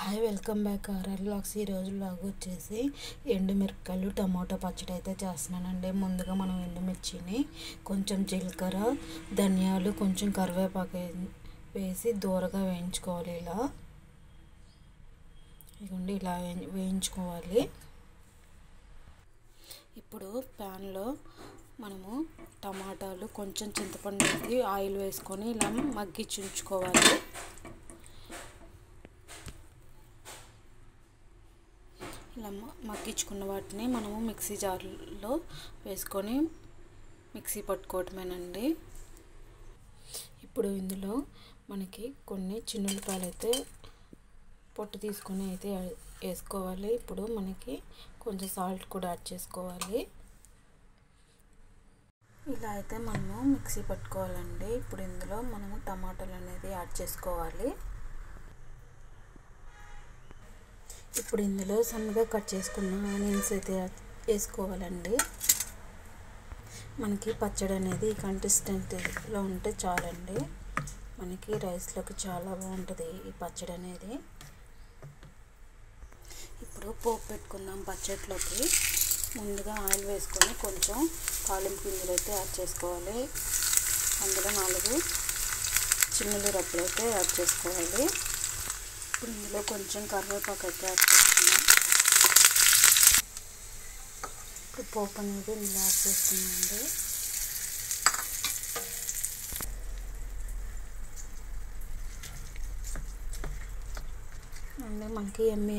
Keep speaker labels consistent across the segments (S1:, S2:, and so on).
S1: Hi welcome back RR vlogs. ఈరోజు vlog వచ్చేసి ఎండుమిరపకాయలు టమాటో పచ్చడి అయితే చేస్తున్నానండి. ముందుగా మనం ఎండుమిర్చిని కొంచెం జీలకర్ర ధనియాలు కొంచెం కరివేపాకు వేసి దూరగా వేయించుకోవాలి. ఇలా వేయించుకోవాలి. ఇప్పుడు ప్యాన్లో మనము టమాటాలు కొంచెం చింతపండు వేసి ఆయిల్ వేసుకొని ఇలా మగ్గించుకోవాలి. ఇలా మగ్గించుకున్న వాటిని మనము మిక్సీ జార్లో వేసుకొని మిక్సీ పట్టుకోవటమేనండి. ఇప్పుడు ఇందులో మనకి కొన్ని చిన్నులపాయలు అయితే పొట్టు తీసుకొని అయితే వేసుకోవాలి. ఇప్పుడు మనకి కొంచెం సాల్ట్ కూడా యాడ్ చేసుకోవాలి. ఇలా అయితే మనము మిక్సీ పట్టుకోవాలండి. ఇప్పుడు ఇందులో మనము టమాటాలు అనేది యాడ్ చేసుకోవాలి. ఇప్పుడు ఇందులో సన్నగా కట్ చేసుకున్న ఆనియన్స్ అయితే వేసుకోవాలండి. మనకి పచ్చడి అనేది కన్సిస్టెన్సీలో ఉంటే చాలండి. మనకి రైస్లోకి చాలా బాగుంటుంది ఈ పచ్చడి అనేది. ఇప్పుడు పోపు పెట్టుకుందాం. పచ్చడిలోకి ముందుగా ఆయిల్ వేసుకొని కొంచెం తాలింపు గింజలు అయితే యాడ్ చేసుకోవాలి. అందులో 4 చిన్నులు రబ్బలు అయితే యాడ్ చేసుకోవాలి. ఇప్పుడు ఇందులో కొంచెం కరివేపాకు అయితే యాడ్ చేసుకున్నాం. ఇప్పుడు పోపు అనేది ఇందులో యాడ్ చేస్తున్నామండి. మనకి ఎమ్మి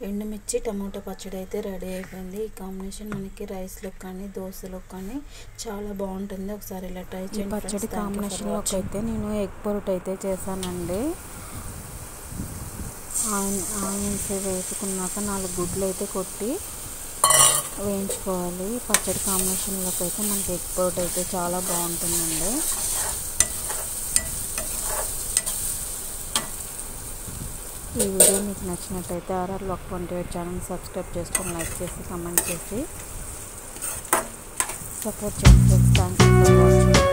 S1: ఎండుమిర్చి టమాటో పచ్చడి అయితే రెడీ అయిపోయింది. ఈ కాంబినేషన్ మనకి రైస్లోకి కానీ దోశలోకి కానీ చాలా బాగుంటుంది. ఒకసారి ఇలా ట్రై చేయండి.
S2: పచ్చడి కాంబినేషన్లోకి అయితే నేను ఎగ్ పొరుటు అయితే చేశానండి. ఆనియన్స్ వేసుకున్నాక 4 గుడ్లు అయితే కొట్టి వేయించుకోవాలి. పచ్చడి కాంబినేషన్లోకి అయితే మనకి ఎగ్ పొరుటు అయితే చాలా బాగుంటుందండి. ఈ వీడియో మీకు నచ్చినట్టయితే ఆర్ఆర్ వ్లాగ్ 28 ఛానల్ సబ్స్క్రైబ్ చేసుకొని లైక్ చేసి కామెంట్ చేసి సపోర్ట్ చేయండి. Thank you for watching.